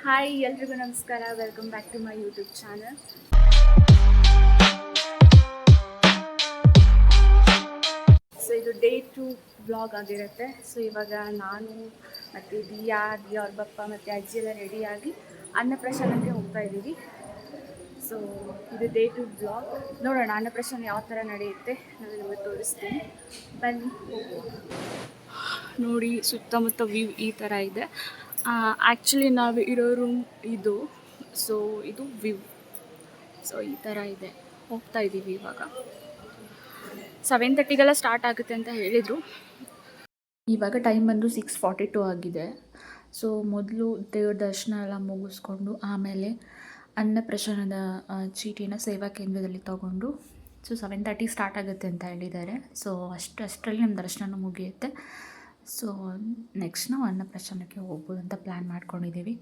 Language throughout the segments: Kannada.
ಹಾಯ್ ಎಲ್ರಿಗೂ ನಮಸ್ಕಾರ. Welcome back to my YouTube channel. So ಇದು ಡೇ 2 ವ್ಲಾಗ್ ಆಗಿರುತ್ತೆ. ಸೊ ಇವಾಗ ನಾನು ಮತ್ತು ದಿಯಾ ಅವ್ರ ಪಪ್ಪ ಮತ್ತು ಅಜ್ಜಿ ಎಲ್ಲ ರೆಡಿಯಾಗಿ ಅನ್ನಪ್ರಸನ್ನಕ್ಕೆ ಹೋಗ್ತಾ ಇದ್ದೀವಿ. ಸೊ ಇದು ಡೇ 2 ವ್ಲಾಗ್. ನೋಡೋಣ ಅನ್ನಪ್ರಸನ್ನ ಯಾವ ಥರ ನಡೆಯುತ್ತೆ, ನಾನು ನಿಮಗೆ ತೋರಿಸ್ತೀನಿ. ಬನ್ನಿ ಹೋಗೋಣ. ನೋಡಿ, ಸುತ್ತಮುತ್ತ ವ್ಯೂ ಈ ಥರ ಇದೆ. ಆ್ಯಕ್ಚುಲಿ ನಾವು ಇರೋ ರೂಮ್ ಇದು. ಸೊ ಇದು ವ್ಯೂ. ಸೊ ಈ ಥರ ಇದೆ. ಹೋಗ್ತಾ ಇದ್ದೀವಿ ಇವಾಗ. 7:30ಗೆಲ್ಲ ಸ್ಟಾರ್ಟ್ ಆಗುತ್ತೆ ಅಂತ ಹೇಳಿದರು. ಇವಾಗ ಟೈಮ್ ಬಂದು 6:42 ಆಗಿದೆ. ಸೊ ಮೊದಲು ದೇವ್ರ ದರ್ಶನ ಎಲ್ಲ ಮುಗಿಸ್ಕೊಂಡು ಆಮೇಲೆ ಅನ್ನಪ್ರಸನ್ನದ ಚೀಟಿನ ಸೇವಾ ಕೇಂದ್ರದಲ್ಲಿ ತೊಗೊಂಡು ಸೊ 7:30 ಸ್ಟಾರ್ಟ್ ಆಗುತ್ತೆ ಅಂತ ಹೇಳಿದ್ದಾರೆ. ಸೊ ಅಷ್ಟರಲ್ಲಿ ನಮ್ಮ ದರ್ಶನ ಮುಗಿಯುತ್ತೆ. ಸೊ ನೆಕ್ಸ್ಟ್ ನಾವು ಅನ್ನಪ್ರಸನ್ನಕ್ಕೆ ಹೋಗ್ಬೋದು ಅಂತ ಪ್ಲ್ಯಾನ್ ಮಾಡ್ಕೊಂಡಿದ್ದೀವಿ.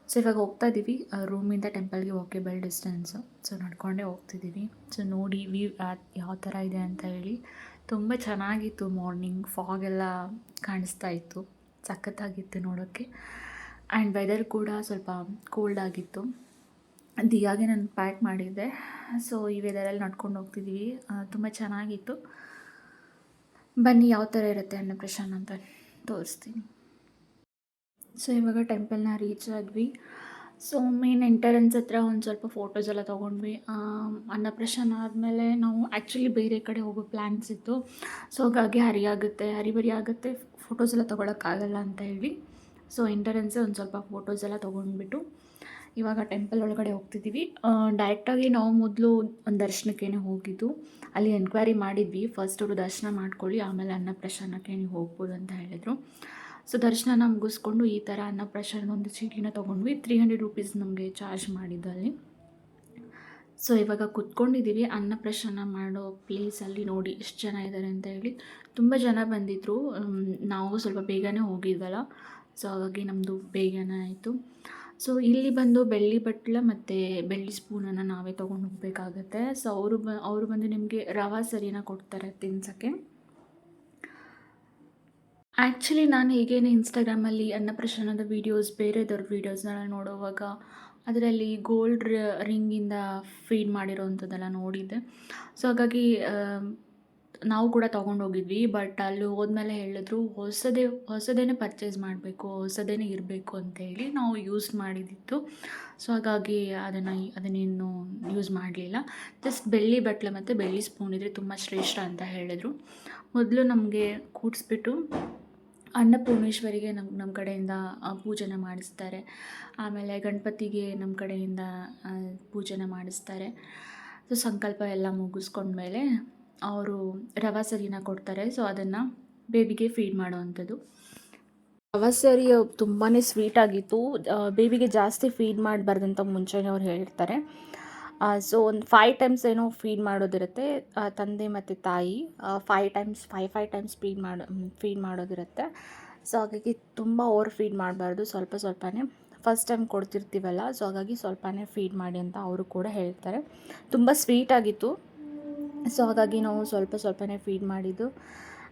ಸೊ ಇವಾಗ ಹೋಗ್ತಾ ಇದ್ದೀವಿ. ರೂಮಿಂದ ಟೆಂಪಲ್ಗೆ ವಾಕೇಬಲ್ ಡಿಸ್ಟೆನ್ಸು. ಸೊ ನಡ್ಕೊಂಡೇ ಹೋಗ್ತಿದ್ದೀವಿ. ಸೊ ನೋಡಿ ವ್ಯೂ ಯಾವ ಥರ ಇದೆ ಅಂತ ಹೇಳಿ. ತುಂಬ ಚೆನ್ನಾಗಿತ್ತು. ಮಾರ್ನಿಂಗ್ ಫಾಗ್ ಎಲ್ಲ ಕಾಣಿಸ್ತಾ ಇತ್ತು. ಸಖತ್ತಾಗಿತ್ತು ನೋಡೋಕ್ಕೆ. ಆ್ಯಂಡ್ ವೆದರ್ ಕೂಡ ಸ್ವಲ್ಪ ಕೋಲ್ಡ್ ಆಗಿತ್ತು. ದಿಯಾಗೆ ನಾನು ಪ್ಯಾಕ್ ಮಾಡಿದ್ದೆ. ಸೊ ಈ ವೆದರಲ್ಲಿ ನಡ್ಕೊಂಡು ಹೋಗ್ತಿದ್ದೀವಿ. ತುಂಬ ಚೆನ್ನಾಗಿತ್ತು. ಬನ್ನಿ ಯಾವ ಥರ ಇರುತ್ತೆ ಅನ್ನಪ್ರಸನ್ನ ಅಂತ ತೋರಿಸ್ತೀನಿ. ಸೊ ಇವಾಗ ಟೆಂಪಲ್ನ ರೀಚ್ ಆದ್ವಿ. ಸೊ ಮೇನ್ ಎಂಟರೆನ್ಸ್ ಹತ್ರ ಒಂದು ಸ್ವಲ್ಪ ಫೋಟೋಸ್ ಎಲ್ಲ ತೊಗೊಂಡ್ವಿ. ಅನ್ನಪ್ರಸನ್ನ ಆದಮೇಲೆ ನಾವು ಆ್ಯಕ್ಚುಲಿ ಬೇರೆ ಕಡೆ ಹೋಗೋ ಪ್ಲ್ಯಾನ್ಸ್ ಇತ್ತು. ಸೊ ಹಾಗಾಗಿ ಹರಿಬರಿ ಆಗುತ್ತೆ, ಫೋಟೋಸ್ ಎಲ್ಲ ತೊಗೊಳಕ್ಕಾಗಲ್ಲ ಅಂತ ಹೇಳಿ ಸೊ ಎಂಟರೆನ್ಸೇ ಒಂದು ಸ್ವಲ್ಪ ಫೋಟೋಸ್ ಎಲ್ಲ ತೊಗೊಂಡ್ಬಿಟ್ಟು ಇವಾಗ ಟೆಂಪಲ್ ಒಳಗಡೆ ಹೋಗ್ತಿದ್ದೀವಿ. ಡೈರೆಕ್ಟಾಗಿ ನಾವು ಮೊದಲು ಒಂದು ದರ್ಶನಕ್ಕೆ ಹೋಗಿದ್ದು. ಅಲ್ಲಿ ಎನ್ಕ್ವೈರಿ ಮಾಡಿದ್ವಿ. ಫಸ್ಟ್ ಅವರು ದರ್ಶನ ಮಾಡ್ಕೊಳ್ಳಿ, ಆಮೇಲೆ ಅನ್ನಪ್ರಸನ್ನಕ್ಕೆ ನೀವು ಹೋಗ್ಬೋದು ಅಂತ ಹೇಳಿದರು. ಸೊ ದರ್ಶನ ಮುಗಿಸ್ಕೊಂಡು ಈ ಥರ ಅನ್ನಪ್ರಸನ್ನ ಒಂದು ಚೀಟಿನ ತೊಗೊಂಡ್ವಿ. 300 ರೂಪೀಸ್ ನಮಗೆ ಚಾರ್ಜ್ ಮಾಡಿದ್ದು ಅಲ್ಲಿ. ಸೊ ಇವಾಗ ಕೂತ್ಕೊಂಡಿದ್ದೀವಿ ಅನ್ನಪ್ರಸನ್ನ ಮಾಡೋ ಪ್ಲೇಸಲ್ಲಿ. ನೋಡಿ ಎಷ್ಟು ಜನ ಇದ್ದಾರೆ ಅಂತ ಹೇಳಿ. ತುಂಬ ಜನ ಬಂದಿದ್ದರು. ನಾವು ಸ್ವಲ್ಪ ಬೇಗನೆ ಹೋಗಿದ್ವಲ್ಲ, ಸೊ ಹಾಗಾಗಿ ನಮ್ಮದು ಬೇಗನೆ ಆಯಿತು. ಸೊ ಇಲ್ಲಿ ಬಂದು ಬೆಳ್ಳಿ ಬಟ್ಲ ಮತ್ತು ಬೆಳ್ಳಿ ಸ್ಪೂನನ್ನು ನಾವೇ ತೊಗೊಂಡು ಹೋಗಬೇಕಾಗತ್ತೆ. ಸೊ ಅವರು ಬಂದು ನಿಮಗೆ ರವಾ ಸರಿನ ಕೊಡ್ತಾರೆ ತಿನ್ಸೋಕ್ಕೆ. ಆ್ಯಕ್ಚುಲಿ ನಾನು ಹೀಗೇನೆ ಇನ್ಸ್ಟಾಗ್ರಾಮಲ್ಲಿ ಅನ್ನಪ್ರಸನ್ನದ ವೀಡಿಯೋಸ್, ಬೇರೆದವ್ರ ವೀಡಿಯೋಸ್ನೆಲ್ಲ ನೋಡುವಾಗ ಅದರಲ್ಲಿ ಗೋಲ್ಡ್ ರಿಂಗಿಂದ ಫೀಡ್ ಮಾಡಿರೋವಂಥದ್ದೆಲ್ಲ ನೋಡಿದ್ದೆ. ಸೊ ಹಾಗಾಗಿ ನಾವು ಕೂಡ ತೊಗೊಂಡೋಗಿದ್ವಿ. ಬಟ್ ಅಲ್ಲಿ ಹೋದ್ಮೇಲೆ ಹೇಳಿದ್ರು ಹೊಸದೇನೆ ಪರ್ಚೇಸ್ ಮಾಡಬೇಕು, ಹೊಸದೇನೆ ಇರಬೇಕು ಅಂತೇಳಿ ನಾವು ಯೂಸ್ ಮಾಡಿದ್ದಿತ್ತು. ಸೊ ಹಾಗಾಗಿ ಅದನ್ನೇನು ಯೂಸ್ ಮಾಡಲಿಲ್ಲ. ಜಸ್ಟ್ ಬೆಳ್ಳಿ ಬಟ್ಲು ಮತ್ತು ಬೆಳ್ಳಿ ಸ್ಪೂನ್ ಇದ್ದರೆ ತುಂಬ ಶ್ರೇಷ್ಠ ಅಂತ ಹೇಳಿದರು. ಮೊದಲು ನಮಗೆ ಕೂಡಿಸ್ಬಿಟ್ಟು ಅನ್ನಪೂರ್ಣೇಶ್ವರಿಗೆ ನಮ್ಮ ಕಡೆಯಿಂದ ಪೂಜೆನ ಮಾಡಿಸ್ತಾರೆ. ಆಮೇಲೆ ಗಣಪತಿಗೆ ನಮ್ಮ ಕಡೆಯಿಂದ ಪೂಜೆನ ಮಾಡಿಸ್ತಾರೆ. ಸೊ ಸಂಕಲ್ಪ ಎಲ್ಲ ಮುಗಿಸ್ಕೊಂಡ್ಮೇಲೆ ಅವರು ರವಾ ಸರಿನ ಕೊಡ್ತಾರೆ. ಸೊ ಅದನ್ನು ಬೇಬಿಗೆ ಫೀಡ್ ಮಾಡೋವಂಥದ್ದು. ರವಾ ಸರಿ ತುಂಬಾ ಸ್ವೀಟಾಗಿತ್ತು. ಬೇಬಿಗೆ ಜಾಸ್ತಿ ಫೀಡ್ ಮಾಡಬಾರ್ದಂತ ಮುಂಚೆನೇ ಅವ್ರು ಹೇಳ್ತಾರೆ. ಸೊ ಒಂದು 5 ಟೈಮ್ಸ್ ಏನೋ ಫೀಡ್ ಮಾಡೋದಿರುತ್ತೆ. ತಂದೆ ಮತ್ತು ತಾಯಿ 5 ಟೈಮ್ಸ್ ಫೀಡ್ ಮಾಡೋದಿರುತ್ತೆ. ಸೊ ಹಾಗಾಗಿ ತುಂಬ ಓವರ್ ಫೀಡ್ ಮಾಡಬಾರ್ದು, ಸ್ವಲ್ಪನೇ ಫಸ್ಟ್ ಟೈಮ್ ಕೊಡ್ತಿರ್ತೀವಲ್ಲ. ಸೊ ಹಾಗಾಗಿ ಸ್ವಲ್ಪನೇ ಫೀಡ್ ಮಾಡಿ ಅಂತ ಅವರು ಕೂಡ ಹೇಳ್ತಾರೆ. ತುಂಬ ಸ್ವೀಟಾಗಿತ್ತು. ಸೊ ಹಾಗಾಗಿ ನಾವು ಸ್ವಲ್ಪನೇ ಫೀಡ್ ಮಾಡಿದ್ದು.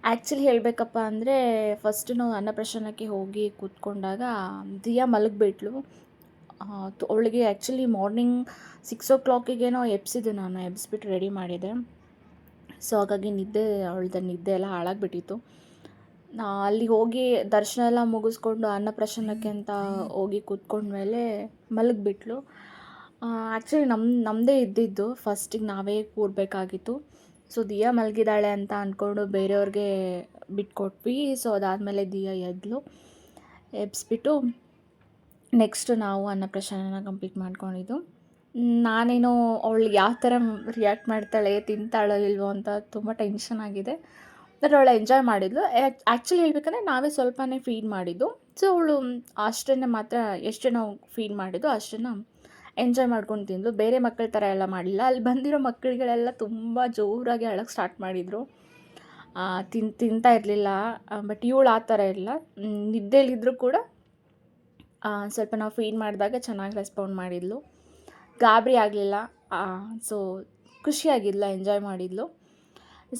ಆ್ಯಕ್ಚುಲಿ ಹೇಳಬೇಕಪ್ಪ ಅಂದರೆ ಫಸ್ಟು ನಾವು ಅನ್ನಪ್ರಸನ್ನಕ್ಕೆ ಹೋಗಿ ಕೂತ್ಕೊಂಡಾಗ ದಿಯಾ ಮಲಗಿಬಿಟ್ಲು. ಅವಳಿಗೆ ಆ್ಯಕ್ಚುಲಿ ಮಾರ್ನಿಂಗ್ 6 o'clockಗೇನೋ ಎಬ್ಸಿದ್ದು. ನಾನು ಎಬ್ಬಿಸ್ಬಿಟ್ಟು ರೆಡಿ ಮಾಡಿದೆ. ಸೊ ಹಾಗಾಗಿ ಅವಳದ ನಿದ್ದೆ ಎಲ್ಲ ಹಾಳಾಗಿಬಿಟ್ಟಿತ್ತು. ಅಲ್ಲಿ ಹೋಗಿ ದರ್ಶನ ಎಲ್ಲ ಮುಗಿಸ್ಕೊಂಡು ಅನ್ನಪ್ರಸನ್ನಕ್ಕೆ ಅಂತ ಹೋಗಿ ಕೂತ್ಕೊಂಡ್ಮೇಲೆ ಮಲಗಿಬಿಟ್ಲು. ಆ್ಯಕ್ಚುಲಿ ನಮ್ಮದೇ ಇದ್ದಿದ್ದು. ಫಸ್ಟಿಗೆ ನಾವೇ ಕೂರಬೇಕಾಗಿತ್ತು. ಸೊ ದಿಯಾ ಮಲಗಿದ್ದಾಳೆ ಅಂತ ಅಂದ್ಕೊಂಡು ಬೇರೆಯವ್ರಿಗೆ ಬಿಟ್ಕೊಟ್ವಿ. ಸೊ ಅದಾದಮೇಲೆ ದಿಯಾ ಎಬ್ಬಿಸ್ಬಿಟ್ಟು ನೆಕ್ಸ್ಟ್ ನಾವು ಅನ್ನಪ್ರಸನ್ನ ಕಂಪ್ಲೀಟ್ ಮಾಡ್ಕೊಂಡಿದ್ದು. ನಾನೇನೋ ಅವಳು ಯಾವ ಥರ ರಿಯಾಕ್ಟ್ ಮಾಡ್ತಾಳೆ, ತಿಂತಾಳೋ ಇಲ್ವೋ ಅಂತ ತುಂಬ ಟೆನ್ಷನ್ ಆಗಿದೆ. ಬಟ್ ಅವಳು ಎಂಜಾಯ್ ಮಾಡಿದ್ಲು. ಆ್ಯಕ್ಚುಲಿ ಹೇಳ್ಬೇಕಂದ್ರೆ ನಾವೇ ಸ್ವಲ್ಪನೇ ಫೀಡ್ ಮಾಡಿದ್ದು. ಸೊ ಅವಳು ಅಷ್ಟನ್ನು ಮಾತ್ರ ಎಷ್ಟು ನಾವು ಫೀಡ್ ಮಾಡಿದ್ದು ಅಷ್ಟನ್ನು ಎಂಜಾಯ್ ಮಾಡ್ಕೊಂಡು ತಿಂದಳು. ಬೇರೆ ಮಕ್ಕಳ ಥರ ಎಲ್ಲ ಮಾಡಲಿಲ್ಲ. ಅಲ್ಲಿ ಬಂದಿರೋ ಮಕ್ಕಳುಗಳೆಲ್ಲ ತುಂಬ ಜೋರಾಗಿ ಅಳಕ್ಕೆ ಸ್ಟಾರ್ಟ್ ಮಾಡಿದರು. ತಿಂತಾ ಇರಲಿಲ್ಲ. ಬಟ್ ಇವಳು ಆ ಥರ ಇಲ್ಲ. ನಿದ್ದೆಲಿದ್ದರೂ ಕೂಡ ಸ್ವಲ್ಪ ನಾವು ಫೀಡ್ ಮಾಡಿದಾಗ ಚೆನ್ನಾಗಿ ರೆಸ್ಪಾಂಡ್ ಮಾಡಿದ್ಲು. ಗಾಬರಿ ಆಗಲಿಲ್ಲ. ಸೊ ಖುಷಿಯಾಗಿದ್ಲು, ಎಂಜಾಯ್ ಮಾಡಿದ್ಲು.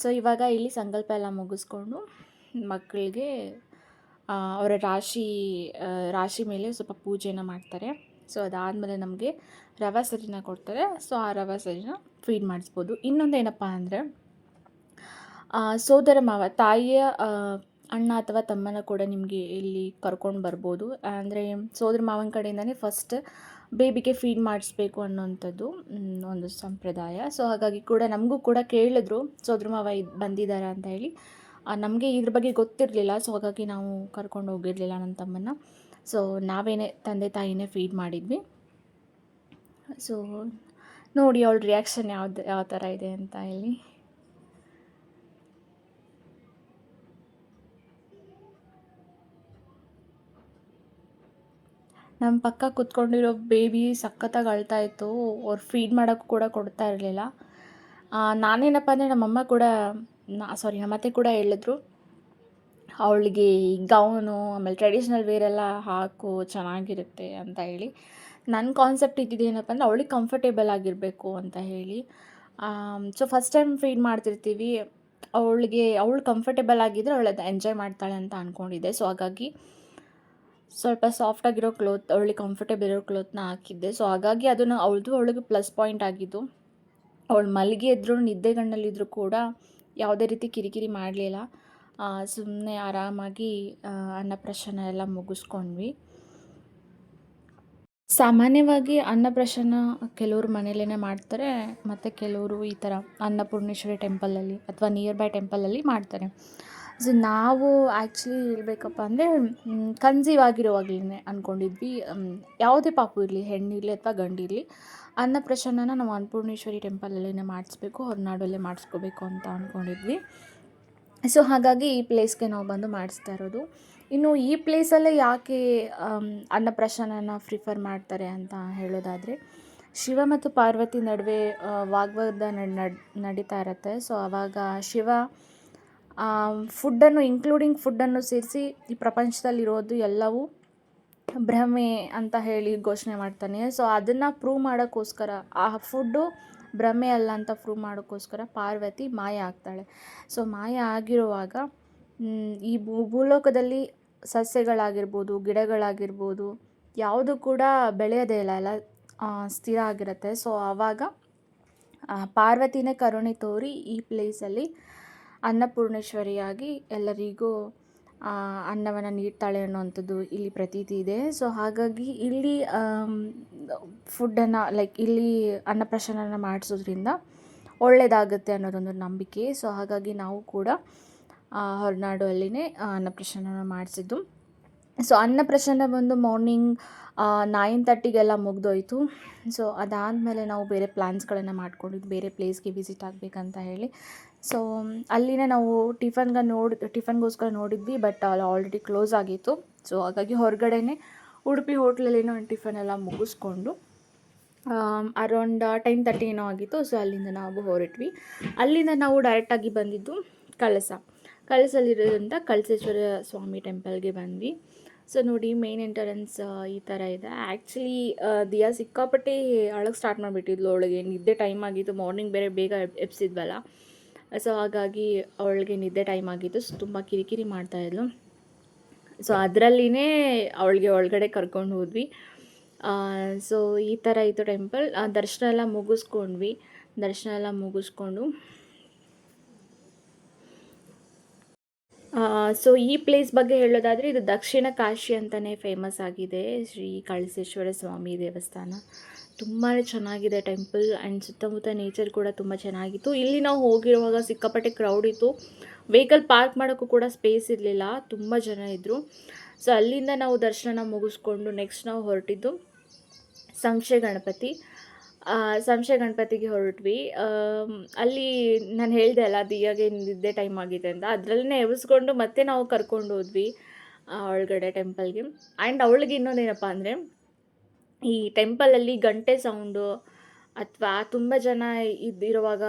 ಸೊ ಇವಾಗ ಇಲ್ಲಿ ಸಂಕಲ್ಪ ಎಲ್ಲ ಮುಗಿಸ್ಕೊಂಡು ಮಕ್ಕಳಿಗೆ ಅವರ ರಾಶಿ ಮೇಲೆ ಸ್ವಲ್ಪ ಪೂಜೆನ ಮಾಡ್ತಾರೆ. ಸೊ ಅದಾದಮೇಲೆ ನಮಗೆ ರವೆ ಸರಿನ ಕೊಡ್ತಾರೆ. ಸೊ ಆ ರವೆ ಸರಿನ ಫೀಡ್ ಮಾಡಿಸ್ಬೋದು. ಇನ್ನೊಂದೇನಪ್ಪ ಅಂದರೆ ಸೋದರ ಮಾವ, ತಾಯಿಯ ಅಣ್ಣ ಅಥವಾ ತಮ್ಮನ ಕೂಡ ನಿಮಗೆ ಇಲ್ಲಿ ಕರ್ಕೊಂಡು ಬರ್ಬೋದು. ಅಂದರೆ ಸೋದರ ಮಾವನ ಕಡೆಯಿಂದನೇ ಫಸ್ಟ್ ಬೇಬಿಗೆ ಫೀಡ್ ಮಾಡಿಸ್ಬೇಕು ಅನ್ನೋವಂಥದ್ದು ಒಂದು ಸಂಪ್ರದಾಯ. ಸೊ ಹಾಗಾಗಿ ಕೂಡ ನಮಗೂ ಕೂಡ ಕೇಳಿದ್ರು ಸೋದರ ಮಾವ ಬಂದಿದ್ದಾರೆ ಅಂತ ಹೇಳಿ. ನಮಗೆ ಇದ್ರ ಬಗ್ಗೆ ಗೊತ್ತಿರಲಿಲ್ಲ. ಸೊ ಹಾಗಾಗಿ ನಾವು ಕರ್ಕೊಂಡು ಹೋಗಿರಲಿಲ್ಲ ನನ್ನ ತಮ್ಮನ್ನ. ಸೊ ನಾವೇನೇ ತಂದೆ ತಾಯಿನೇ ಫೀಡ್ ಮಾಡಿದ್ವಿ. ಸೊ ನೋಡಿ ಅವಳ ರಿಯಾಕ್ಷನ್ ಯಾವ ಥರ ಇದೆ ಅಂತ ಇಲ್ಲಿ. ನಮ್ಮ ಪಕ್ಕ ಕೂತ್ಕೊಂಡಿರೋ ಬೇಬಿ ಸಖತ್ತಾಗಿ ಅಳ್ತಾ ಇತ್ತು. ಅವ್ರು ಫೀಡ್ ಮಾಡೋಕ್ಕೂ ಕೂಡ ಕೊಡ್ತಾ ಇರಲಿಲ್ಲ. ನಾನೇನಪ್ಪ ಅಂದರೆ ನಮ್ಮಮ್ಮ ಕೂಡ ನಮ್ಮತ್ತೆ ಕೂಡ ಹೇಳಿದ್ರು, ಅವಳಿಗೆ ಈ ಗೌನು ಆಮೇಲೆ ಟ್ರೆಡಿಷ್ನಲ್ ವೇರೆಲ್ಲ ಹಾಕು ಚೆನ್ನಾಗಿರುತ್ತೆ ಅಂತ ಹೇಳಿ. ನನ್ನ ಕಾನ್ಸೆಪ್ಟ್ ಇದ್ದಿದ್ದೇನಪ್ಪ ಅಂದರೆ ಅವಳಿಗೆ ಕಂಫರ್ಟೇಬಲ್ ಆಗಿರಬೇಕು ಅಂತ ಹೇಳಿ. ಸೊ ಫಸ್ಟ್ ಟೈಮ್ ಫೀಡ್ ಮಾಡ್ತಿರ್ತೀವಿ, ಅವಳು ಕಂಫರ್ಟೇಬಲ್ ಆಗಿದ್ದರೆ ಅವಳು ಅದು ಎಂಜಾಯ್ ಮಾಡ್ತಾಳೆ ಅಂತ ಅಂದ್ಕೊಂಡಿದ್ದೆ. ಸೊ ಹಾಗಾಗಿ ಸ್ವಲ್ಪ ಸಾಫ್ಟಾಗಿರೋ ಕ್ಲೋತ್, ಅವಳಿಗೆ ಕಂಫರ್ಟೇಬಲ್ ಇರೋ ಕ್ಲೋತ್ನ ಹಾಕಿದ್ದೆ. ಸೊ ಹಾಗಾಗಿ ಅದನ್ನು ಅವಳಿಗೆ ಪ್ಲಸ್ ಪಾಯಿಂಟ್ ಆಗಿದ್ದು. ಅವಳು ಮಲಗಿ ಇದ್ರೂ ನಿದ್ದೆಗಣ್ಣಲ್ಲಿದ್ದರೂ ಕೂಡ ಯಾವುದೇ ರೀತಿ ಕಿರಿಕಿರಿ ಮಾಡಲಿಲ್ಲ. ಸುಮ್ಮನೆ ಆರಾಮಾಗಿ ಅನ್ನಪ್ರಾಶನ ಎಲ್ಲ ಮುಗಿಸ್ಕೊಂಡ್ವಿ. ಸಾಮಾನ್ಯವಾಗಿ ಅನ್ನಪ್ರಾಶನ ಕೆಲವರು ಮನೆಯಲ್ಲೇ ಮಾಡ್ತಾರೆ, ಮತ್ತು ಕೆಲವರು ಈ ಥರ ಅನ್ನಪೂರ್ಣೇಶ್ವರಿ ಟೆಂಪಲಲ್ಲಿ ಅಥವಾ ನಿಯರ್ ಬೈ ಟೆಂಪಲಲ್ಲಿ ಮಾಡ್ತಾರೆ. ಸೊ ನಾವು ಆ್ಯಕ್ಚುಲಿ ಹೇಳಬೇಕಪ್ಪ ಅಂದರೆ ಕನ್ಸೀವ್ ಆಗಿರುವಾಗಲೇ ಅಂದ್ಕೊಂಡಿದ್ವಿ, ಯಾವುದೇ ಪಾಪು ಇರಲಿ, ಹೆಣ್ಣಿರಲಿ ಅಥವಾ ಗಂಡಿರಲಿ, ಅನ್ನಪ್ರಾಶನನ ನಾವು ಅನ್ನಪೂರ್ಣೇಶ್ವರಿ ಟೆಂಪಲಲ್ಲೇ ಮಾಡಿಸ್ಬೇಕು, ಹೊರನಾಡಲ್ಲೇ ಮಾಡಿಸ್ಕೋಬೇಕು ಅಂತ ಅಂದ್ಕೊಂಡಿದ್ವಿ. ಸೊ ಹಾಗಾಗಿ ಈ ಪ್ಲೇಸ್ಗೆ ನಾವು ಬಂದು ಮಾಡಿಸ್ತಾ ಇರೋದು. ಇನ್ನು ಈ ಪ್ಲೇಸಲ್ಲೇ ಯಾಕೆ ಅನ್ನಪ್ರಾಶನನ ಪ್ರಿಫರ್ ಮಾಡ್ತಾರೆ ಅಂತ ಹೇಳೋದಾದರೆ, ಶಿವ ಮತ್ತು ಪಾರ್ವತಿ ನಡುವೆ ವಾಗ್ವಾದ ನಡೀತಾ ಇರುತ್ತೆ. ಸೊ ಆವಾಗ ಶಿವ ಫುಡ್ಡನ್ನು ಸೇರಿಸಿ ಈ ಪ್ರಪಂಚದಲ್ಲಿರೋದು ಎಲ್ಲವೂ ಭ್ರಮೆ ಅಂತ ಹೇಳಿ ಘೋಷಣೆ ಮಾಡ್ತಾನೆ. ಸೊ ಅದನ್ನು ಪ್ರೂವ್ ಮಾಡೋಕ್ಕೋಸ್ಕರ, ಆ ಫುಡ್ಡು ಭ್ರಮೆ ಅಲ್ಲ ಅಂತ ಪ್ರೂವ್ ಮಾಡೋಕ್ಕೋಸ್ಕರ ಪಾರ್ವತಿ ಮಾಯ ಆಗ್ತಾಳೆ. ಸೊ ಮಾಯ ಆಗಿರುವಾಗ ಈ ಭೂಲೋಕದಲ್ಲಿ ಸಸ್ಯಗಳಾಗಿರ್ಬೋದು, ಗಿಡಗಳಾಗಿರ್ಬೋದು, ಯಾವುದು ಕೂಡ ಬೆಳೆಯೋದೇ ಇಲ್ಲ, ಎಲ್ಲ ಸ್ಥಿರ ಆಗಿರುತ್ತೆ. ಸೊ ಆವಾಗ ಪಾರ್ವತಿನೇ ಕರುಣೆ ತೋರಿ ಈ ಪ್ಲೇಸಲ್ಲಿ ಅನ್ನಪೂರ್ಣೇಶ್ವರಿಯಾಗಿ ಎಲ್ಲರಿಗೂ ಅನ್ನವನ್ನು ನೀಡ್ತಾಳೆ ಅನ್ನೋವಂಥದ್ದು ಇಲ್ಲಿ ಪ್ರತೀತಿ ಇದೆ. ಸೊ ಹಾಗಾಗಿ ಇಲ್ಲಿ ಫುಡ್ಡನ್ನು ಇಲ್ಲಿ ಅನ್ನಪ್ರಾಶನನ ಮಾಡಿಸೋದ್ರಿಂದ ಒಳ್ಳೆಯದಾಗುತ್ತೆ ಅನ್ನೋದೊಂದು ನಂಬಿಕೆ. ಸೊ ಹಾಗಾಗಿ ನಾವು ಕೂಡ ಹೊರನಾಡು ಅಲ್ಲಿನೇ ಅನ್ನಪ್ರಾಶನನ ಮಾಡಿಸಿದ್ದು. ಸೊ ಅನ್ನಪ್ರಾಶನ ಬಂದು ಮಾರ್ನಿಂಗ್ 9:30ಗೆಲ್ಲ ಮುಗಿದೋಯ್ತು. ಸೊ ಅದಾದಮೇಲೆ ನಾವು ಬೇರೆ ಪ್ಲ್ಯಾನ್ಸ್ಗಳನ್ನು ಮಾಡ್ಕೊಂಡಿದ್ದು, ಬೇರೆ ಪ್ಲೇಸ್ಗೆ ವಿಸಿಟ್ ಆಗಬೇಕಂತ ಹೇಳಿ. ಸೊ ಅಲ್ಲಿನೇ ನಾವು ಟಿಫನ್ಗೋಸ್ಕರ ನೋಡಿದ್ವಿ, ಬಟ್ ಅಲ್ಲಿ ಆಲ್ರೆಡಿ ಕ್ಲೋಸ್ ಆಗಿತ್ತು. ಸೊ ಹಾಗಾಗಿ ಹೊರಗಡೆನೇ ಉಡುಪಿ ಹೋಟ್ಲಲ್ಲೇನೋ ಟಿಫನ್ ಎಲ್ಲ ಮುಗಿಸ್ಕೊಂಡು ಅರೌಂಡ್ 10:30 ಏನೋ ಆಗಿತ್ತು. ಸೊ ಅಲ್ಲಿಂದ ನಾವು ಹೊರಟ್ವಿ. ಅಲ್ಲಿಂದ ನಾವು ಡೈರೆಕ್ಟಾಗಿ ಬಂದಿದ್ದು ಕಳಸಲ್ಲಿರೋದಂಥ ಕಳಸೇಶ್ವರ ಸ್ವಾಮಿ ಟೆಂಪಲ್ಗೆ ಬಂದ್ವಿ. ಸೊ ನೋಡಿ, ಮೇನ್ ಎಂಟರೆನ್ಸ್ ಈ ಥರ ಇದೆ. ಆ್ಯಕ್ಚುಲಿ ದಿಯಾ ಸಿಕ್ಕಾಪಟ್ಟೆ ಅಳಕ್ಕೆ ಸ್ಟಾರ್ಟ್ ಮಾಡಿಬಿಟ್ಟಿದ್ಲು. ಅವಳಿಗೆ ನಿದ್ದೆ ಟೈಮ್ ಆಗಿತ್ತು, ಮಾರ್ನಿಂಗ್ ಬೇರೆ ಬೇಗ ಎಬ್ಸಿದ್ವಲ್ಲ. ಸೊ ಹಾಗಾಗಿ ಅವಳಿಗೆ ನಿದ್ದೆ ಟೈಮ್ ಆಗಿತ್ತು. ಸೊ ತುಂಬ ಕಿರಿಕಿರಿ ಮಾಡ್ತಾಯಿದ್ಲು. ಸೊ ಅದರಲ್ಲಿನೇ ಅವಳಿಗೆ ಒಳಗಡೆ ಕರ್ಕೊಂಡು ಹೋದ್ವಿ. ಸೊ ಈ ಥರ ಇತ್ತು ಟೆಂಪಲ್. ದರ್ಶನ ಎಲ್ಲ ಮುಗಿಸ್ಕೊಂಡು ಸೊ ಈ ಪ್ಲೇಸ್ ಬಗ್ಗೆ ಹೇಳೋದಾದರೆ, ಇದು ದಕ್ಷಿಣ ಕಾಶಿ ಅಂತಲೇ ಫೇಮಸ್ ಆಗಿದೆ. ಶ್ರೀ ಕಳಸೇಶ್ವರ ಸ್ವಾಮಿ ದೇವಸ್ಥಾನ ತುಂಬಾ ಚೆನ್ನಾಗಿದೆ ಟೆಂಪಲ್. ಆ್ಯಂಡ್ ಸುತ್ತಮುತ್ತ ನೇಚರ್ ಕೂಡ ತುಂಬ ಚೆನ್ನಾಗಿತ್ತು. ಇಲ್ಲಿ ನಾವು ಹೋಗಿರುವಾಗ ಸಿಕ್ಕಾಪಟ್ಟೆ ಕ್ರೌಡ್ ಇತ್ತು. ವೆಹಿಕಲ್ ಪಾರ್ಕ್ ಮಾಡೋಕ್ಕೂ ಕೂಡ ಸ್ಪೇಸ್ ಇರಲಿಲ್ಲ, ತುಂಬ ಜನ ಇದ್ದರು. ಸೊ ಅಲ್ಲಿಂದ ನಾವು ದರ್ಶನ ಮುಗಿಸ್ಕೊಂಡು ನೆಕ್ಸ್ಟ್ ನಾವು ಹೊರಟಿದ್ದು ಸಂಶಯ ಗಣಪತಿಗೆ ಹೊರಟ್ವಿ. ಅಲ್ಲಿ ನಾನು ಹೇಳಿದೆ ಅಲ್ಲ, ದಿಯಾಗೆ ನಿದ್ದೆ ಟೈಮ್ ಆಗಿದೆ ಅಂತ, ಅದರಲ್ಲೇ ಎಬ್ಬಿಸ್ಕೊಂಡು ಮತ್ತೆ ನಾವು ಕರ್ಕೊಂಡು ಹೋದ್ವಿ ಒಳಗಡೆ ಟೆಂಪಲ್ಗೆ. ಆ್ಯಂಡ್ ಅವಳಿಗೆ ಇನ್ನೊಂದೇನಪ್ಪ ಅಂದರೆ, ಈ ಟೆಂಪಲಲ್ಲಿ ಗಂಟೆ ಸೌಂಡು ಅಥವಾ ತುಂಬ ಜನ ಇದ್ದಿರುವಾಗ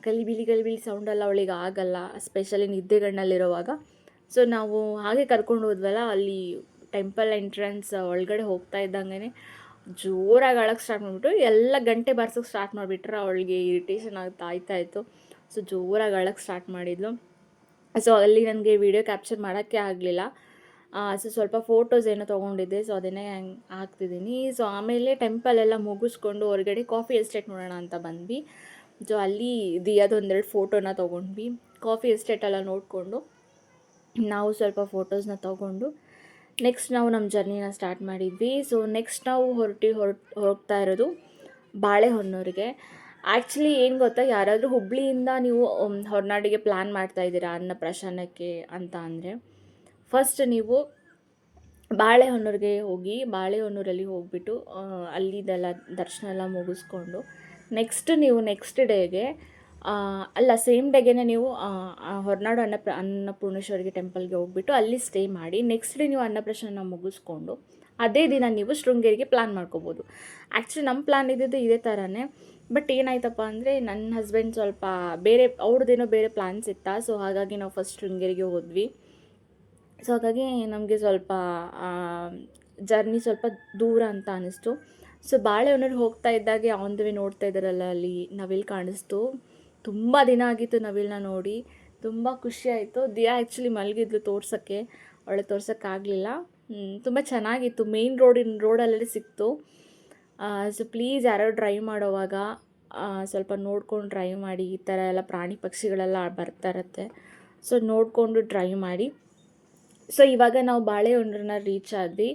ಗಲಿಬಿಲಿ ಸೌಂಡೆಲ್ಲ ಅವಳಿಗೆ ಆಗಲ್ಲ, ಎಸ್ಪೆಷಲಿ ನಿದ್ದೆಗಣ್ಣಲ್ಲಿರುವಾಗ. ಸೊ ನಾವು ಹಾಗೆ ಕರ್ಕೊಂಡು ಹೋದ್ವಲ್ಲ, ಅಲ್ಲಿ ಟೆಂಪಲ್ ಎಂಟ್ರೆನ್ಸ್ ಒಳಗಡೆ ಹೋಗ್ತಾ ಇದ್ದಂಗೆ ಜೋರಾಗಿ ಅಳಕ್ಕೆ ಸ್ಟಾರ್ಟ್ ಮಾಡಿಬಿಟ್ಟು ಎಲ್ಲ ಗಂಟೆ ಬಾರ್ಸೋಕ್ಕೆ ಸ್ಟಾರ್ಟ್ ಮಾಡಿಬಿಟ್ರೆ ಅವಳಿಗೆ ಇರಿಟೇಷನ್ ಆಯ್ತಾಯಿತ್ತು. ಸೊ ಜೋರಾಗಿ ಅಳಕ್ಕೆ ಸ್ಟಾರ್ಟ್ ಮಾಡಿದ್ಲು. ಸೊ ಅಲ್ಲಿ ನನಗೆ ವಿಡಿಯೋ ಕ್ಯಾಪ್ಚರ್ ಮಾಡೋಕ್ಕೆ ಆಗಲಿಲ್ಲ. ಸೊ ಸ್ವಲ್ಪ ಫೋಟೋಸ್ ಏನೋ ತೊಗೊಂಡಿದ್ದೆ, ಸೊ ಅದನ್ನೇ ಹಾಕ್ತಿದ್ದೀನಿ. ಸೊ ಆಮೇಲೆ ಟೆಂಪಲೆಲ್ಲ ಮುಗಿಸ್ಕೊಂಡು ಹೊರಗಡೆ ಕಾಫಿ ಎಸ್ಟೇಟ್ ನೋಡೋಣ ಅಂತ ಬಂದ್ವಿ. ಸೊ ಅಲ್ಲಿ ದಿಯಾದೊಂದೆರಡು ಫೋಟೋನ ತೊಗೊಂಡ್ವಿ. ಕಾಫಿ ಎಸ್ಟೇಟೆಲ್ಲ ನೋಡಿಕೊಂಡು ನಾವು ಸ್ವಲ್ಪ ಫೋಟೋಸ್ನ ತೊಗೊಂಡು ನೆಕ್ಸ್ಟ್ ನಾವು ನಮ್ಮ ಜರ್ನಿನ ಸ್ಟಾರ್ಟ್ ಮಾಡಿದ್ವಿ. ಸೊ ನೆಕ್ಸ್ಟ್ ನಾವು ಹೋಗ್ತಾ ಇರೋದು ಬಾಳೆಹೊನ್ನೂರಿಗೆ. ಆ್ಯಕ್ಚುಲಿ ಏನು ಗೊತ್ತಾ, ಯಾರಾದರೂ ಹುಬ್ಬಳ್ಳಿಯಿಂದ ನೀವು ಹೊರನಾಡಿಗೆ ಪ್ಲ್ಯಾನ್ ಮಾಡ್ತಾಯಿದ್ದೀರಾ ಅನ್ನಪ್ರಸನ್ನಕ್ಕೆ ಅಂತ ಅಂದರೆ ಫಸ್ಟ್ ನೀವು ಬಾಳೆಹೊನ್ನೂರಿಗೆ ಹೋಗಿ, ಬಾಳೆಹೊನ್ನೂರಲ್ಲಿ ಹೋಗಿಬಿಟ್ಟು ಅಲ್ಲಿದೆಲ್ಲ ದರ್ಶನ ಎಲ್ಲ ಮುಗಿಸ್ಕೊಂಡು ನೆಕ್ಸ್ಟ್ ಡೇಗೆ ಅಲ್ಲ ಸೇಮ್ ಡೇಗೆ ನೀವು ಹೊರನಾಡು ಅನ್ನಪೂರ್ಣೇಶ್ವರಿಗೆ ಟೆಂಪಲ್ಗೆ ಹೋಗ್ಬಿಟ್ಟು ಅಲ್ಲಿ ಸ್ಟೇ ಮಾಡಿ ನೆಕ್ಸ್ಟ್ ಡೇ ನೀವು ಅನ್ನಪ್ರಸನ್ನ ಮುಗಿಸ್ಕೊಂಡು ಅದೇ ದಿನ ನೀವು ಶೃಂಗೇರಿಗೆ ಪ್ಲ್ಯಾನ್ ಮಾಡ್ಕೋಬೋದು. ಆ್ಯಕ್ಚುಲಿ ನಮ್ಮ ಪ್ಲ್ಯಾನ್ ಇದ್ದಿದ್ದು ಇದೇ ಥರನೇ. ಬಟ್ ಏನಾಯ್ತಪ್ಪ ಅಂದರೆ ನನ್ನ ಹಸ್ಬೆಂಡ್ ಸ್ವಲ್ಪ ಅವ್ರದ್ದೇನೋ ಬೇರೆ ಪ್ಲ್ಯಾನ್ಸ್ ಇತ್ತಾ. ಸೊ ಹಾಗಾಗಿ ನಾವು ಫಸ್ಟ್ ಶೃಂಗೇರಿಗೆ ಹೋದ್ವಿ. ಸೊ ಹಾಗಾಗಿ ನಮಗೆ ಸ್ವಲ್ಪ ಜರ್ನಿ ಸ್ವಲ್ಪ ದೂರ ಅಂತ ಅನ್ನಿಸ್ತು. ಸೊ ಬಾಳೆಹೊನ್ನೂರಿಗೆ ಹೋಗ್ತಾ ಇದ್ದಾಗೆ ಆನ್ ದ ವೇ ನೋಡ್ತಾ ಇದ್ದಾರಲ್ಲ, ಅಲ್ಲಿ ನವಿಲು ಕಾಣಿಸ್ತು. ತುಂಬ ದಿನ ಆಗಿತ್ತು ನವಿಲನ್ನ ನೋಡಿ, ತುಂಬ ಖುಷಿ ಆಯಿತು. ದಿಯಾ ಆ್ಯಕ್ಚುಲಿ ಮಲಗಿದ್ಲು, ಅವಳು ತೋರ್ಸೋಕ್ಕಾಗಲಿಲ್ಲ. ತುಂಬ ಚೆನ್ನಾಗಿತ್ತು, ಮೇನ್ ರೋಡಲ್ಲೇ ಸಿಕ್ತು. ಸೊ ಪ್ಲೀಸ್ ಯಾರೋ ಡ್ರೈವ್ ಮಾಡೋವಾಗ ಸ್ವಲ್ಪ ನೋಡ್ಕೊಂಡು ಡ್ರೈವ್ ಮಾಡಿ. ಈ ಥರ ಎಲ್ಲ ಪ್ರಾಣಿ ಪಕ್ಷಿಗಳೆಲ್ಲ ಬರ್ತಾ ಇರುತ್ತೆ, ಸೊ ನೋಡಿಕೊಂಡು ಡ್ರೈವ್ ಮಾಡಿ. ಸೊ ಇವಾಗ ನಾವು ಬಾಳೆಹೊನ್ನೂರನ್ನ ರೀಚ್ ಆದ್ವಿ.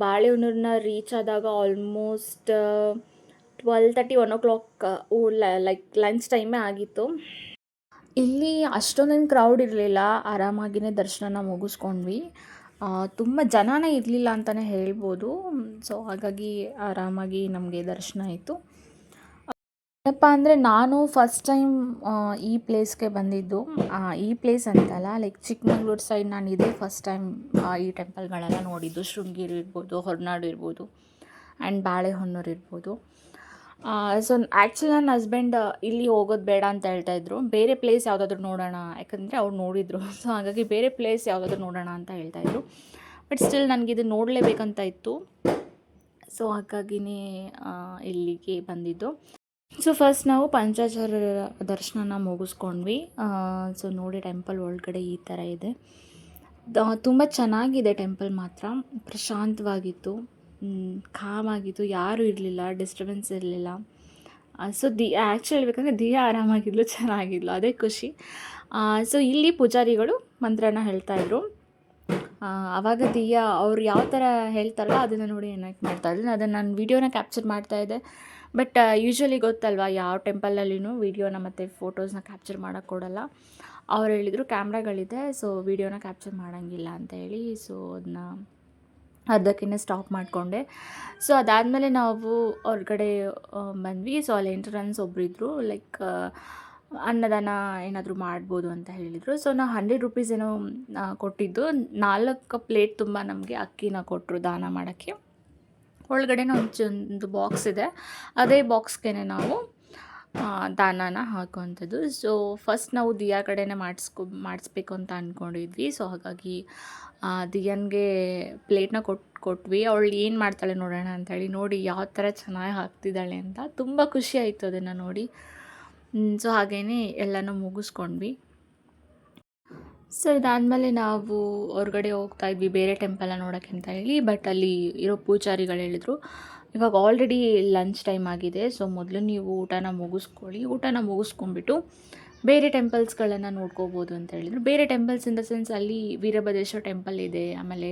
ಬಾಳೆಹೊನ್ನೂರನ್ನ ರೀಚ್ ಆದಾಗ ಆಲ್ಮೋಸ್ಟ್ 12:30 1 o'clock ಲೈಕ್ ಲಂಚ್ ಟೈಮೇ ಆಗಿತ್ತು. ಇಲ್ಲಿ ಅಷ್ಟೊಂದೇನು ಕ್ರೌಡ್ ಇರಲಿಲ್ಲ, ಆರಾಮಾಗಿಯೇ ದರ್ಶನನ ಮುಗಿಸ್ಕೊಂಡ್ವಿ. ತುಂಬ ಜನನೇ ಇರಲಿಲ್ಲ ಅಂತಲೇ ಹೇಳ್ಬೋದು. ಸೊ ಹಾಗಾಗಿ ಆರಾಮಾಗಿ ನಮಗೆ ದರ್ಶನ ಆಯಿತು. ಏನಪ್ಪ ಅಂದರೆ ನಾನು ಫಸ್ಟ್ ಟೈಮ್ ಈ ಪ್ಲೇಸ್ಗೆ ಬಂದಿದ್ದು. ಈ ಪ್ಲೇಸ್ ಅಂತಲ್ಲ, ಲೈಕ್ ಚಿಕ್ಕಮಂಗ್ಳೂರು ಸೈಡ್ ನಾನು ಇದೇ ಫಸ್ಟ್ ಟೈಮ್ ಈ ಟೆಂಪಲ್ಗಳೆಲ್ಲ ನೋಡಿದ್ದು. ಶೃಂಗೇರಿ ಇರ್ಬೋದು, ಹೊರನಾಡು ಇರ್ಬೋದು, ಆ್ಯಂಡ್ ಬಾಳೆಹೊನ್ನೂರು ಇರ್ಬೋದು. ಸೊ ಆ್ಯಕ್ಚುಲಿ ನನ್ನ ಹಸ್ಬೆಂಡ್ ಇಲ್ಲಿ ಹೋಗೋದು ಬೇಡ ಅಂತ ಹೇಳ್ತಾಯಿದ್ರು, ಬೇರೆ ಪ್ಲೇಸ್ ಯಾವುದಾದ್ರೂ ನೋಡೋಣ, ಯಾಕಂದರೆ ಅವ್ರು ನೋಡಿದರು. ಸೊ ಹಾಗಾಗಿ ಬೇರೆ ಪ್ಲೇಸ್ ಯಾವುದಾದ್ರೂ ನೋಡೋಣ ಅಂತ ಹೇಳ್ತಾಯಿದ್ರು. ಬಟ್ ಸ್ಟಿಲ್ ನನಗಿದು ನೋಡಲೇಬೇಕಂತ ಇತ್ತು. ಸೊ ಹಾಗಾಗಿನೇ ಇಲ್ಲಿಗೆ ಬಂದಿದ್ದು. ಸೊ ಫಸ್ಟ್ ನಾವು ಪಂಚಾಚಾರ್ಯ ದರ್ಶನನ ಮುಗಿಸ್ಕೊಂಡ್ವಿ. ಸೊ ನೋಡಿ ಟೆಂಪಲ್ ಒಳಗಡೆ ಈ ಥರ ಇದೆ. ತುಂಬ ಚೆನ್ನಾಗಿದೆ ಟೆಂಪಲ್, ಮಾತ್ರ ಪ್ರಶಾಂತವಾಗಿತ್ತು, ಕಾಮ್ ಆಗಿತ್ತು, ಯಾರೂ ಇರಲಿಲ್ಲ, ಡಿಸ್ಟರ್ಬೆನ್ಸ್ ಇರಲಿಲ್ಲ. ಸೊ ಆ್ಯಕ್ಚುಲಿ ಹೇಳ್ಬೇಕಂದ್ರೆ ದಿಯಾ ಆರಾಮಾಗಿದ್ಲು, ಚೆನ್ನಾಗಿದ್ಲು, ಅದೇ ಖುಷಿ. ಸೊ ಇಲ್ಲಿ ಪೂಜಾರಿಗಳು ಮಂತ್ರನ ಹೇಳ್ತಾಯಿದ್ರು. ಆವಾಗ ದಿಯಾ ಅವ್ರು ಯಾವ ಥರ ಹೇಳ್ತಾರಲ್ಲ ಅದನ್ನು ನೋಡಿ ಎನಾಕ್ಟ್ ಮಾಡ್ತಾಯಿದ್ರು. ಅದನ್ನು ನಾನು ವೀಡಿಯೋನ ಕ್ಯಾಪ್ಚರ್ ಮಾಡ್ತಾಯಿದ್ದೆ. ಬಟ್ ಯೂಶ್ವಲಿ ಗೊತ್ತಲ್ವ, ಯಾವ ಟೆಂಪಲಲ್ಲಿನೂ ವೀಡಿಯೋನ ಮತ್ತು ಫೋಟೋಸ್ನ ಕ್ಯಾಪ್ಚರ್ ಮಾಡೋಕ್ಕೆ ಕೊಡೋಲ್ಲ. ಅವ್ರು ಹೇಳಿದರು ಕ್ಯಾಮ್ರಾಗಳಿದೆ, ಸೊ ವೀಡಿಯೋನ ಕ್ಯಾಪ್ಚರ್ ಮಾಡೋಂಗಿಲ್ಲ ಅಂತ ಹೇಳಿ. ಸೊ ಅದನ್ನ ಅರ್ಧಕ್ಕೇ ಸ್ಟಾಪ್ ಮಾಡಿಕೊಂಡೆ. ಸೊ ಅದಾದಮೇಲೆ ನಾವು ಹೊರಗಡೆ ಬಂದ್ವಿ. ಸೊ ಅಲ್ಲಿ ಎಂಟ್ರನ್ಸ್ ಒಬ್ಬರಿದ್ದರು, ಲೈಕ್ ಅನ್ನದಾನ ಏನಾದರೂ ಮಾಡ್ಬೋದು ಅಂತ ಹೇಳಿದರು. ಸೊ ನಾವು 100 ರೂಪೀಸ್ ಏನೋ ಕೊಟ್ಟಿದ್ದು, 4 ಪ್ಲೇಟ್ ತುಂಬ ನಮಗೆ ಅಕ್ಕಿನ ಕೊಟ್ಟರು ದಾನ ಮಾಡೋಕ್ಕೆ. ಒಳಗಡೆ ಒಂದು ಬಾಕ್ಸ್ ಇದೆ, ಅದೇ ಬಾಕ್ಸ್ಗೆ ನಾವು ದಾನಾನ ಹಾಕುವಂಥದ್ದು. ಸೊ ಫಸ್ಟ್ ನಾವು ದಿಯಾ ಕಡೆನೇ ಮಾಡಿಸ್ಬೇಕು ಅಂತ ಅಂದ್ಕೊಂಡಿದ್ವಿ. ಸೊ ಹಾಗಾಗಿ ದಿಯನ್ಗೆ ಪ್ಲೇಟ್ನ ಕೊಟ್ವಿ. ಅವಳು ಏನು ಮಾಡ್ತಾಳೆ ನೋಡೋಣ ಅಂಥೇಳಿ. ನೋಡಿ ಯಾವ ಥರ ಚೆನ್ನಾಗಿ ಹಾಕ್ತಿದ್ದಾಳೆ ಅಂತ, ತುಂಬ ಖುಷಿ ಆಯಿತು ಅದನ್ನು ನೋಡಿ. ಸೊ ಹಾಗೇ ಎಲ್ಲನೂ ಮುಗಿಸ್ಕೊಂಡ್ವಿ. ಸೊ ಇದಾದಮೇಲೆ ನಾವು ಹೊರಗಡೆ ಹೋಗ್ತಾ ಇದ್ವಿ ಬೇರೆ ಟೆಂಪಲ್ನ ನೋಡೋಕ್ಕೆ ಅಂತ ಹೇಳಿ. ಬಟ್ ಅಲ್ಲಿ ಇರೋ ಪೂಜಾರಿಗಳು ಹೇಳಿದರು, ಇವಾಗ ಆಲ್ರೆಡಿ ಲಂಚ್ ಟೈಮ್ ಆಗಿದೆ, ಸೊ ಮೊದಲು ನೀವು ಊಟನ ಮುಗಿಸ್ಕೊಂಡ್ಬಿಟ್ಟು ಬೇರೆ ಟೆಂಪಲ್ಸ್ಗಳನ್ನು ನೋಡ್ಕೋಬೋದು ಅಂತ ಹೇಳಿದರು. ಬೇರೆ ಟೆಂಪಲ್ಸ್ ಇನ್ ದ ಸೆನ್ಸ್ ಅಲ್ಲಿ ವೀರಭದ್ರೇಶ್ವರ ಟೆಂಪಲ್ ಇದೆ, ಆಮೇಲೆ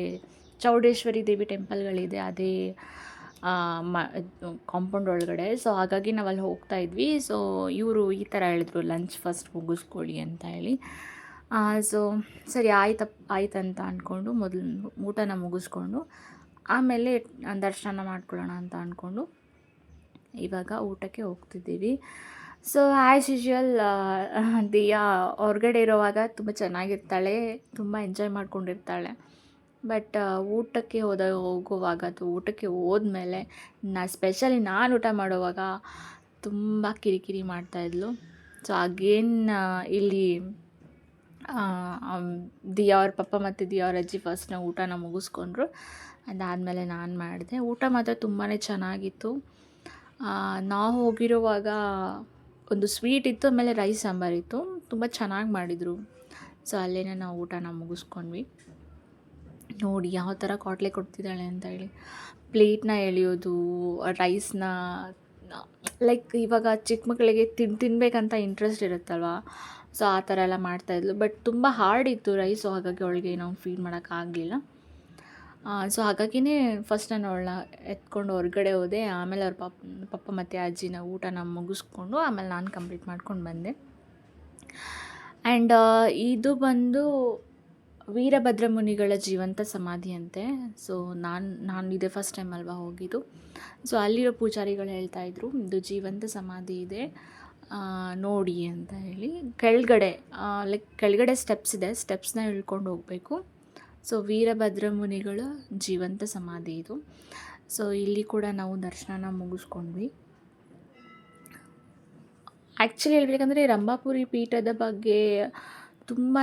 ಚೌಡೇಶ್ವರಿ ದೇವಿ ಟೆಂಪಲ್ಗಳಿದೆ ಅದೇ ಕಾಂಪೌಂಡ್ ಒಳಗಡೆ. ಸೊ ಹಾಗಾಗಿ ನಾವು ಅಲ್ಲಿ ಹೋಗ್ತಾ ಇದ್ವಿ. ಸೊ ಇವರು ಈ ಥರ ಹೇಳಿದ್ರು, ಲಂಚ್ ಫಸ್ಟ್ ಮುಗಿಸ್ಕೊಳ್ಳಿ ಅಂತ ಹೇಳಿ. ಸೊ ಸರಿ ಆಯ್ತಂತ ಅಂದ್ಕೊಂಡು ಮೊದಲು ಊಟನ ಮುಗಿಸ್ಕೊಂಡು ಆಮೇಲೆ ದರ್ಶನ ಮಾಡ್ಕೊಳ್ಳೋಣ ಅಂತ ಅಂದ್ಕೊಂಡು ಇವಾಗ ಊಟಕ್ಕೆ ಹೋಗ್ತಿದ್ದೀವಿ. ಸೊ ಆ್ಯಸ್ ಯೂಶ್ವಲ್ ದಿಯಾ ಹೊರಗಡೆ ಇರೋವಾಗ ತುಂಬ ಚೆನ್ನಾಗಿರ್ತಾಳೆ, ತುಂಬ ಎಂಜಾಯ್ ಮಾಡ್ಕೊಂಡಿರ್ತಾಳೆ. ಬಟ್ ಊಟಕ್ಕೆ ಹೋಗುವಾಗ ಅಥವಾ ಊಟಕ್ಕೆ ಹೋದ್ಮೇಲೆ ಸ್ಪೆಷಲಿ ನಾನು ಊಟ ಮಾಡುವಾಗ ತುಂಬ ಕಿರಿಕಿರಿ ಮಾಡ್ತಾಯಿದ್ಲು. ಸೊ ಅಗೇನ್ ಇಲ್ಲಿ ದಿಯಾ ಅವ್ರ ಪಪ್ಪ ಮತ್ತು ದಿಯಾ ಅವ್ರ ಅಜ್ಜಿ ಫಸ್ಟ್ ಊಟನ ಮುಗಿಸ್ಕೊಂಡ್ರು. ಅದಾದಮೇಲೆ ನಾನು ಮಾಡಿದೆ. ಊಟ ಮಾತ್ರ ತುಂಬಾ ಚೆನ್ನಾಗಿತ್ತು. ನಾವು ಹೋಗಿರುವಾಗ ಒಂದು ಸ್ವೀಟ್ ಇತ್ತು, ಆಮೇಲೆ ರೈಸ್ ಸಾಂಬಾರಿತ್ತು, ತುಂಬ ಚೆನ್ನಾಗಿ ಮಾಡಿದರು. ಸೊ ಅಲ್ಲೇ ನಾವು ಊಟನ ಮುಗಿಸ್ಕೊಂಡ್ವಿ. ನೋಡಿ ಯಾವ ಥರ ಕ್ವಾಟ್ಲೆ ಕೊಡ್ತಿದ್ದಾಳೆ ಅಂತ ಹೇಳಿ. ಪ್ಲೇಟ್ನ ಎಳೆಯೋದು, ರೈಸ್ನ ಲೈಕ್ ಇವಾಗ ಚಿಕ್ಕ ಮಕ್ಕಳಿಗೆ ತಿನ್ಬೇಕಂತ ಇಂಟ್ರೆಸ್ಟ್ ಇರುತ್ತಲ್ವ, ಸೊ ಆ ಥರ ಎಲ್ಲ ಮಾಡ್ತಾಯಿದ್ಲು. ಬಟ್ ತುಂಬ ಹಾರ್ಡ್ ಇತ್ತು ರೈಸು, ಹಾಗಾಗಿ ಅವಳಿಗೆ ನಾವು ಫೀಡ್ ಮಾಡೋಕ್ಕಾಗಲಿಲ್ಲ. ಸೊ ಹಾಗಾಗಿನೇ ಫಸ್ಟ್ ನಾನು ಅವಳನ್ನ ಎತ್ಕೊಂಡು ಹೊರಗಡೆ ಹೋದೆ. ಆಮೇಲೆ ಅವ್ರ ಪಪ್ಪ ಮತ್ತು ಅಜ್ಜಿನ ಊಟನ ಮುಗಿಸ್ಕೊಂಡು ಆಮೇಲೆ ನಾನು ಕಂಪ್ಲೀಟ್ ಮಾಡ್ಕೊಂಡು ಬಂದೆ. ಆ್ಯಂಡ್ ಇದು ಬಂದು ವೀರಭದ್ರ ಮುನಿಗಳ ಜೀವಂತ ಸಮಾಧಿ ಅಂತೆ. ಸೊ ನಾನು ಇದೇ ಫಸ್ಟ್ ಟೈಮ್ ಅಲ್ವಾ ಹೋಗಿದ್ದು. ಸೊ ಅಲ್ಲಿರೋ ಪೂಜಾರಿಗಳು ಹೇಳ್ತಾಯಿದ್ರು ಇದು ಜೀವಂತ ಸಮಾಧಿ ಇದೆ ನೋಡಿ ಅಂತ ಹೇಳಿ. ಕೆಳಗಡೆ ಸ್ಟೆಪ್ಸ್ ಇದೆ, ಸ್ಟೆಪ್ಸ್ನ ಇಳ್ಕೊಂಡು ಹೋಗಬೇಕು. ಸೊ ವೀರಭದ್ರ ಮುನಿಗಳ ಜೀವಂತ ಸಮಾಧಿ ಇದು. ಸೊ ಇಲ್ಲಿ ಕೂಡ ನಾವು ದರ್ಶನನ ಮುಗಿಸ್ಕೊಂಡ್ವಿ. ಆ್ಯಕ್ಚುಲಿ ಹೇಳ್ಬೇಕಂದ್ರೆ ರಂಭಾಪುರಿ ಪೀಠದ ಬಗ್ಗೆ ತುಂಬಾ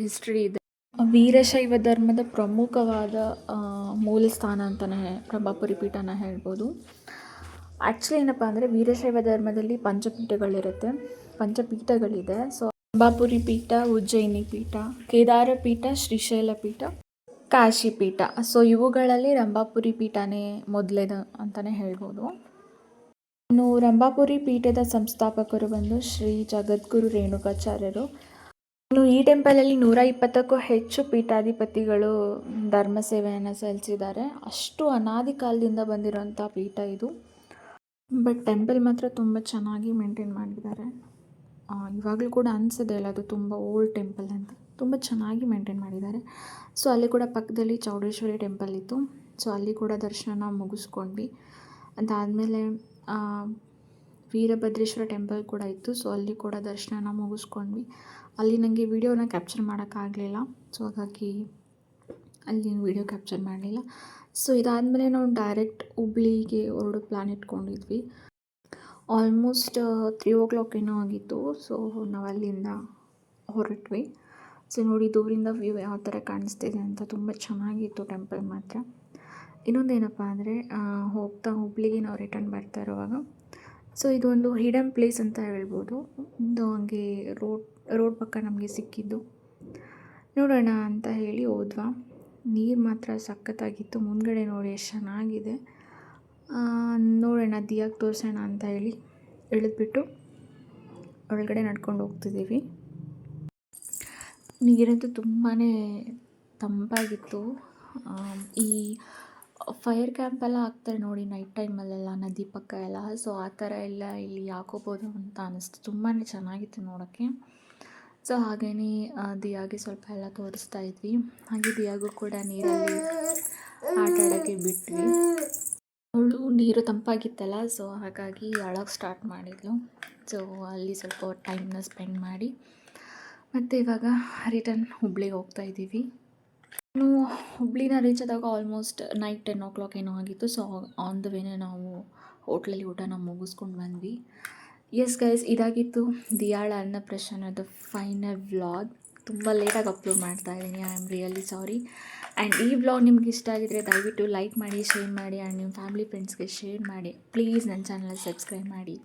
ಹಿಸ್ಟ್ರಿ ಇದೆ. ವೀರಶೈವ ಧರ್ಮದ ಪ್ರಮುಖವಾದ ಮೂಲ ಸ್ಥಾನ ಅಂತಲೇ ರಂಭಾಪುರಿ ಪೀಠನ ಹೇಳ್ಬೋದು. ಆ್ಯಕ್ಚುಲಿ ಏನಪ್ಪ ಅಂದರೆ ವೀರಶೈವ ಧರ್ಮದಲ್ಲಿ ಪಂಚಪೀಠಗಳಿದೆ. ಸೊ ರಂಭಾಪುರಿ ಪೀಠ, ಉಜ್ಜಯಿನಿ ಪೀಠ, ಕೇದಾರ ಪೀಠ, ಶ್ರೀಶೈಲ ಪೀಠ, ಕಾಶಿ ಪೀಠ. ಸೊ ಇವುಗಳಲ್ಲಿ ರಂಭಾಪುರಿ ಪೀಠನೇ ಮೊದಲೇದು ಅಂತಲೇ ಹೇಳ್ಬೋದು. ಇನ್ನು ರಂಭಾಪುರಿ ಪೀಠದ ಸಂಸ್ಥಾಪಕರು ಬಂದು ಶ್ರೀ ಜಗದ್ಗುರು ರೇಣುಕಾಚಾರ್ಯರು. ಇನ್ನು ಈ ಟೆಂಪಲಲ್ಲಿ 120ಕ್ಕೂ ಹೆಚ್ಚು ಪೀಠಾಧಿಪತಿಗಳು ಧರ್ಮ ಸೇವೆಯನ್ನು ಸಲ್ಲಿಸಿದ್ದಾರೆ. ಅಷ್ಟು ಅನಾದಿ ಕಾಲದಿಂದ ಬಂದಿರೋಂಥ ಪೀಠ ಇದು. ಬಟ್ ಟೆಂಪಲ್ ಮಾತ್ರ ತುಂಬ ಚೆನ್ನಾಗಿ ಮೇಂಟೈನ್ ಮಾಡಿದ್ದಾರೆ. ಇವಾಗಲೂ ಕೂಡ ಅನಿಸೋದೇ ಇಲ್ಲ ಅದು ತುಂಬ ಓಲ್ಡ್ ಟೆಂಪಲ್ ಅಂತ. ತುಂಬ ಚೆನ್ನಾಗಿ ಮೇಂಟೈನ್ ಮಾಡಿದ್ದಾರೆ. ಸೊ ಅಲ್ಲಿ ಕೂಡ ಪಕ್ಕದಲ್ಲಿ ಚೌಡೇಶ್ವರಿ ಟೆಂಪಲ್ ಇತ್ತು. ಸೊ ಅಲ್ಲಿ ಕೂಡ ದರ್ಶನ ಮುಗಿಸ್ಕೊಂಡ್ವಿ. ಅದಾದಮೇಲೆ ವೀರಭದ್ರೇಶ್ವರ ಟೆಂಪಲ್ ಕೂಡ ಇತ್ತು. ಸೊ ಅಲ್ಲಿ ಕೂಡ ದರ್ಶನ ಮುಗಿಸ್ಕೊಂಡ್ವಿ. ಅಲ್ಲಿ ನನಗೆ ವೀಡಿಯೋನ ಕ್ಯಾಪ್ಚರ್ ಮಾಡೋಕ್ಕಾಗಲಿಲ್ಲ. ಸೊ ಹಾಗಾಗಿ ಅಲ್ಲಿ ವೀಡಿಯೋ ಕ್ಯಾಪ್ಚರ್ ಮಾಡಲಿಲ್ಲ. ಸೊ ಇದಾದಮೇಲೆ ನಾವು ಡೈರೆಕ್ಟ್ ಹುಬ್ಳಿಗೆ ಹೊರಡೋ ಪ್ಲ್ಯಾನ್ ಇಟ್ಕೊಂಡಿದ್ವಿ. ಆಲ್ಮೋಸ್ಟ್ 3 ಏನೋ ಆಗಿತ್ತು. ಸೊ ನಾವು ಅಲ್ಲಿಂದ ಹೊರಟ್ವಿ. ಸೊ ನೋಡಿ ದೂರಿಂದ ವ್ಯೂ ಯಾವ ಥರ ಕಾಣಿಸ್ತಿದೆ ಅಂತ. ತುಂಬ ಚೆನ್ನಾಗಿತ್ತು ಟೆಂಪಲ್ ಮಾತ್ರ. ಇನ್ನೊಂದೇನಪ್ಪ ಅಂದರೆ ಹೋಗ್ತಾ ಹುಬ್ಳಿಗೆ ನಾವು ರಿಟರ್ನ್ ಬರ್ತಾ ಇರುವಾಗ, ಸೊ ಇದೊಂದು ಹಿಡನ್ ಪ್ಲೇಸ್ ಅಂತ ಹೇಳ್ಬೋದು. ಒಂದು ಹಂಗೆ ರೋಡ್ ಪಕ್ಕ ನಮಗೆ ಸಿಕ್ಕಿದ್ದು. ನೋಡೋಣ ಅಂತ ಹೇಳಿ ಹೋದ್ವಾ. ನೀರು ಮಾತ್ರ ಸಖತ್ತಾಗಿತ್ತು. ಮುಂದ್ಗಡೆ ನೋಡಿ ಎಷ್ಟು ಚೆನ್ನಾಗಿದೆ. ನೋಡೋಣ ದಿಯಾಗೆ ತೋರಿಸೋಣ ಅಂತ ಹೇಳಿ ಇಳಿದ್ಬಿಟ್ಟು ಒಳಗಡೆ ನಡ್ಕೊಂಡು ಹೋಗ್ತಿದ್ದೀವಿ. ನೀರಂತೂ ತುಂಬಾ ತಂಪಾಗಿತ್ತು. ಈ ಫೈರ್ ಕ್ಯಾಂಪೆಲ್ಲ ಹಾಕ್ತಾರೆ ನೋಡಿ ನೈಟ್ ಟೈಮಲ್ಲೆಲ್ಲ, ನದಿ ಪಕ್ಕ ಎಲ್ಲ. ಸೊ ಆ ಥರ ಎಲ್ಲ ಇಲ್ಲಿ ಹಾಕೋಬೋದು ಅಂತ ಅನ್ನಿಸ್ತು. ತುಂಬಾ ಚೆನ್ನಾಗಿತ್ತು ನೋಡೋಕ್ಕೆ. ಸೊ ಹಾಗೆಯೇ ದಿಯಾಗೆ ಸ್ವಲ್ಪ ಎಲ್ಲ ತೋರಿಸ್ತಾ ಇದ್ವಿ. ಹಾಗೆ ದಿಯಾಗೂ ಕೂಡ ನೀರಲ್ಲಿ ಆಟ ಆಡೋಕ್ಕೆ ಬಿಟ್ವಿ. ಅವಳು ನೀರು ತಂಪಾಗಿತ್ತಲ್ಲ, ಸೊ ಹಾಗಾಗಿ ಅಳೋಕ್ಕೆ ಸ್ಟಾರ್ಟ್ ಮಾಡಿದ್ಲು. ಸೊ ಅಲ್ಲಿ ಸ್ವಲ್ಪ ಟೈಮ್ನ ಸ್ಪೆಂಡ್ ಮಾಡಿ ಮತ್ತು ಇವಾಗ ರಿಟರ್ನ್ ಹುಬ್ಳಿಗೆ ಹೋಗ್ತಾ ಇದ್ದೀವಿ. ಇನ್ನು ಹುಬ್ಳಿನ ರೀಚ್ ಆದಾಗ ಆಲ್ಮೋಸ್ಟ್ ನೈಟ್ 10 ಏನೋ ಆಗಿತ್ತು. ಸೊ ಆನ್ ದ ವೇನೇ ನಾವು ಹೋಟ್ಲಲ್ಲಿ ಊಟನ ಮುಗಿಸ್ಕೊಂಡು ಬಂದ್ವಿ. ಎಸ್ ಗೈಸ್, ಇದಾಗಿತ್ತು ದಿಯಾಳ ಅನ್ನಪ್ರಸನ್ನದ ಫೈನಲ್ ವ್ಲಾಗ್. ತುಂಬ ಲೇಟಾಗಿ ಅಪ್ಲೋಡ್ ಮಾಡ್ತಾ ಇದ್ದೀನಿ. I am really sorry. And ಈ ವ್ಲಾಗ್ ನಿಮ್ಗೆ ಇಷ್ಟ ಆಗಿದ್ರೆ ದಯವಿಟ್ಟು ಲೈಕ್ ಮಾಡಿ, ಶೇರ್ ಮಾಡಿ ಆ್ಯಂಡ್ ನಿಮ್ಮ ಫ್ಯಾಮಿಲಿ ಫ್ರೆಂಡ್ಸ್ಗೆ ಶೇರ್ ಮಾಡಿ. ಪ್ಲೀಸ್ ನನ್ನ ಚಾನಲ್ ಸಬ್ಸ್ಕ್ರೈಬ್ ಮಾಡಿ.